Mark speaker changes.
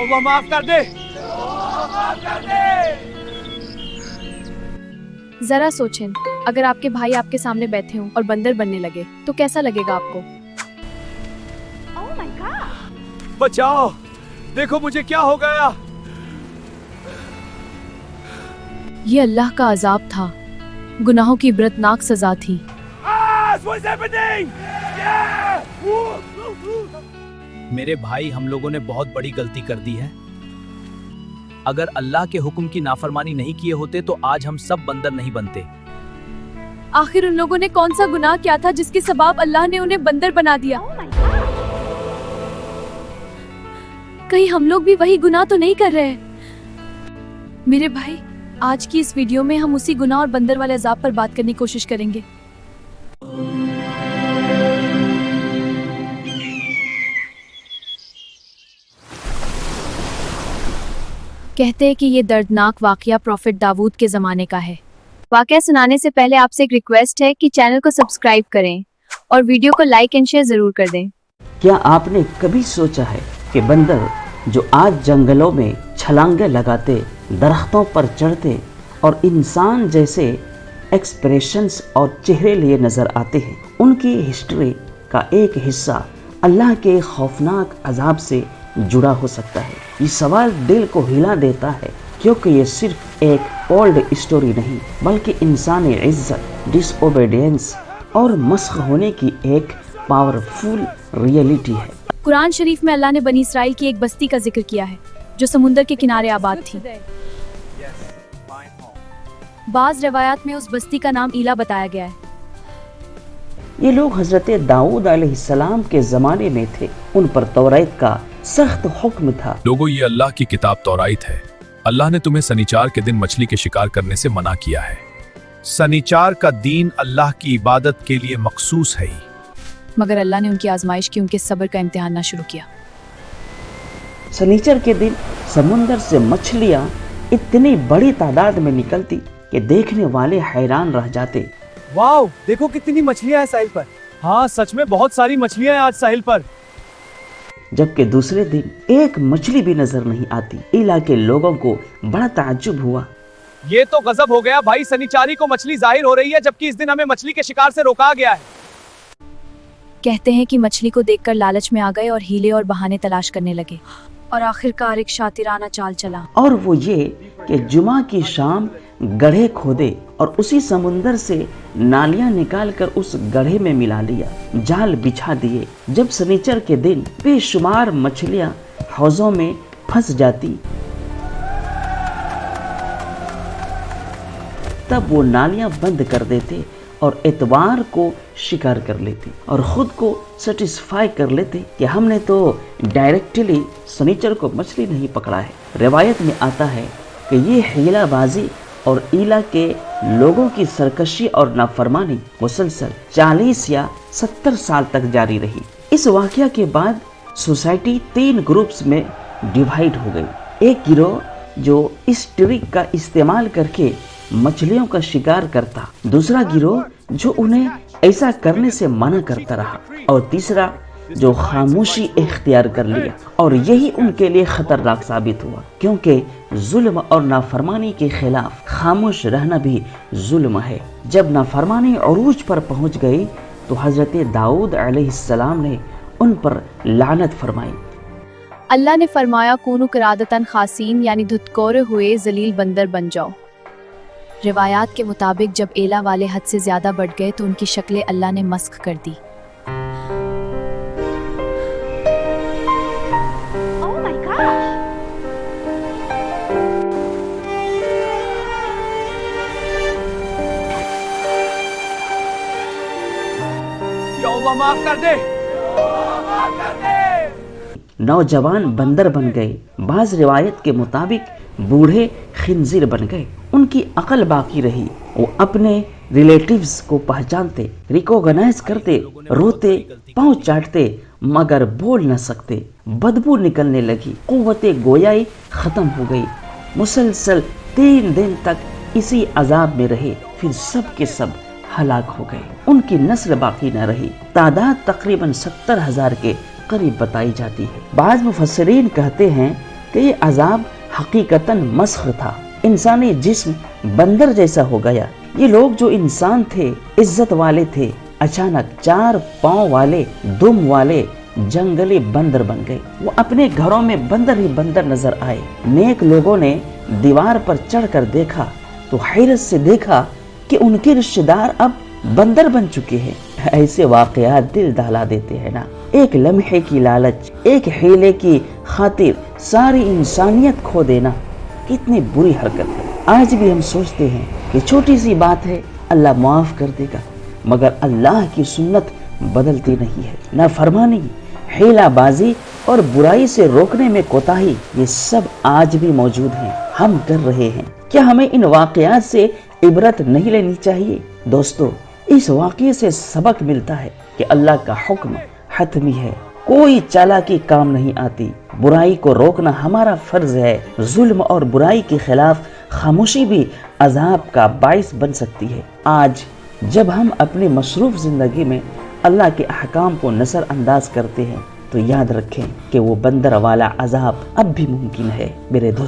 Speaker 1: اللہ معاف کر دے.
Speaker 2: ذرا سوچیں، اگر آپ کے بھائی آپ کے سامنے بیٹھے ہوں اور بندر بننے لگے تو کیسا لگے گا آپ کو؟
Speaker 1: بچاؤ، دیکھو مجھے کیا ہو گیا.
Speaker 2: یہ اللہ کا عذاب تھا، گناہوں کی عبرتناک سزا تھی.
Speaker 3: میرے بھائی، ہم لوگوں نے بہت بڑی غلطی کر دی ہے. اگر اللہ کے حکم کی نافرمانی نہیں کیے ہوتے تو آج ہم سب بندر نہیں بنتے.
Speaker 2: آخر ان لوگوں نے کون سا گناہ کیا تھا جس کے سبب اللہ نے انہیں بندر بنا دیا؟ کہیں ہم لوگ بھی وہی گناہ تو نہیں کر رہے؟ میرے بھائی، آج کی اس ویڈیو میں ہم اسی گناہ اور بندر والے عذاب پر بات کرنے کی کوشش کریں گے. کہتے ہیں کہ یہ دردناک واقعہ پروفٹ داؤد کے زمانے کا ہے. واقعہ سنانے سے پہلے آپ سے ایک ریکویسٹ ہے کہ چینل کو سبسکرائب کریں اور ویڈیو کو لائک اینڈ شیئر ضرور کر دیں.
Speaker 4: کیا آپ نے کبھی سوچا ہے کہ بندر جو آج جنگلوں میں چھلانگیں لگاتے، درختوں پر چڑھتے اور انسان جیسے ایکسپریشنز اور چہرے لیے نظر آتے ہیں، ان کی ہسٹری کا ایک حصہ اللہ کے خوفناک عذاب سے جڑا ہو سکتا ہے؟ یہ سوال دل کو ہلا دیتا ہے، کیونکہ یہ صرف ایک اولڈ اسٹوری نہیں بلکہ انسانی عزت، ڈس اوبیڈینس اور مسخ ہونے کی ایک پاورفل ریئلٹی ہے.
Speaker 2: قرآن شریف میں اللہ نے بنی اسرائیل کی ایک بستی کا ذکر کیا ہے جو سمندر کے کنارے آباد تھی. بعض روایات میں اس بستی کا نام ایلا بتایا گیا ہے.
Speaker 4: یہ لوگ حضرت داؤد علیہ السلام کے زمانے میں تھے. ان پر توریت کا سخت حکم تھا.
Speaker 5: لوگوں، یہ اللہ کی کتاب توریت ہے. اللہ نے تمہیں سنیچار کے دن مچھلی کے شکار کرنے سے منع کیا ہے. سنیچار کا دین اللہ کی عبادت کے لیے مخصوص ہے.
Speaker 2: مگر اللہ نے ان کی آزمائش کی، ان کے صبر کا امتحان نہ شروع کیا.
Speaker 4: سنیچر کے دن سمندر سے مچھلیاں اتنی بڑی تعداد میں نکلتی کہ دیکھنے والے حیران رہ جاتے.
Speaker 1: واو، دیکھو کتنی مچھلیاں ہیں ساحل پر. ہاں سچ میں بہت ساری مچھلیاں ہیں آج ساحل پر.
Speaker 4: جبکہ دوسرے دن ایک مچھلی بھی نظر نہیں آتی. ایلا کے لوگوں کو بڑا تعجب ہوا.
Speaker 1: یہ تو غضب ہو گیا بھائی، سنیچاری کو مچھلی ظاہر ہو رہی ہے جبکہ اس دن ہمیں مچھلی کے شکار سے روکا گیا ہے.
Speaker 2: کہتے ہیں کہ مچھلی کو دیکھ کر لالچ میں آ گئے اور ہیلے اور بہانے تلاش کرنے لگے اور آخر کار ایک شاطرانہ چال چلا. اور
Speaker 4: وہ یہ کہ جمعہ کی شام گڑھے کھودے اور اسی سمندر سے نالیاں نکال کر اس گڑھے میں ملا لیا، جال بچھا دیے. جب سنیچر کے دن بے شمار مچھلیاں حوضوں میں پھنس جاتی تب وہ نالیاں بند کر دیتے اور اتوار کو شکار کر لیتے اور خود کو سیٹسفائی کر لیتے کہ ہم نے تو ڈائریکٹلی سنیچر کو مچھلی نہیں پکڑا ہے. روایت میں آتا ہے کہ یہ حیلہ بازی اور ایلا کے لوگوں کی سرکشی اور نافرمانی مسلسل 40 یا 70 سال تک جاری رہی. اس واقعہ کے بعد سوسائٹی 3 گروپس میں ڈیوائیڈ ہو گئی. ایک گروہ جو اس ٹرک کا استعمال کر کے مچھلیوں کا شکار کرتا، دوسرا گروہ جو انہیں ایسا کرنے سے منع کرتا رہا، اور تیسرا جو خاموشی اختیار کر لیا. اور یہی ان کے لیے خطرناک ثابت ہوا، کیونکہ ظلم اور نافرمانی کے خلاف خاموش رہنا بھی ظلم ہے. جب نافرمانی عروج پر پہنچ گئی تو حضرت داؤد علیہ السلام نے ان پر لعنت فرمائی.
Speaker 2: اللہ نے فرمایا کونو قرادتن خاسین، یعنی دھتکورے ہوئے ذلیل بندر بن جاؤ. روایات کے مطابق جب ایلا والے حد سے زیادہ بڑھ گئے تو ان کی شکلیں اللہ نے مسخ کر دی.
Speaker 1: یا اللہ معاف کر دے.
Speaker 4: نوجوان بندر بن گئے. بعض روایت کے مطابق بوڑھے خنزیر بن گئے. ان کی عقل باقی رہی. وہ اپنے ریلیٹیوز کو پہچانتے، ریکوگنائز کرتے، روتے، پاؤں چاٹتے مگر بول نہ سکتے. بدبو نکلنے لگی. قوت گویائی ختم ہو گئی. مسلسل 3 دن تک اسی عذاب میں رہے. پھر سب کے سب ہلاک ہو گئے. ان کی نسل باقی نہ رہی. تعداد تقریباً 70,000 کے قریب بتائی جاتی ہے. بعض مفسرین کہتے ہیں کہ یہ عذاب حقیقتاً مسخ تھا. انسانی جسم بندر جیسا ہو گیا. یہ لوگ جو انسان تھے، عزت والے تھے، اچانک 4 پاؤں والے، دم والے جنگلی بندر بن گئے. وہ اپنے گھروں میں بندر ہی بندر نظر آئے. نیک لوگوں نے دیوار پر چڑھ کر دیکھا تو حیرت سے دیکھا کہ ان کے رشتہ دار اب بندر بن چکے ہیں. ایسے واقعات دل دہلا دیتے ہیں نا. ایک لمحے کی لالچ، ایک ہیلے کی خاطر ساری انسانیت کھو دینا کتنی بری حرکت ہے. آج بھی ہم سوچتے ہیں کہ چھوٹی سی بات ہے، اللہ معاف کر دے گا، مگر اللہ کی سنت بدلتی نہیں ہے. نافرمانی، ہیلا بازی اور برائی سے روکنے میں کوتاہی، یہ سب آج بھی موجود ہیں، ہم کر رہے ہیں. کیا ہمیں ان واقعات سے عبرت نہیں لینی چاہیے؟ دوستو، اس واقعے سے سبق ملتا ہے کہ اللہ کا حکم حتمی ہے. کوئی چالاکی کام نہیں آتی. برائی کو روکنا ہمارا فرض ہے. ظلم اور برائی کے خلاف خاموشی بھی عذاب کا باعث بن سکتی ہے. آج جب ہم اپنی مصروف زندگی میں اللہ کے احکام کو نظر انداز کرتے ہیں تو یاد رکھیں کہ وہ بندر والا عذاب اب بھی ممکن ہے. میرے دوست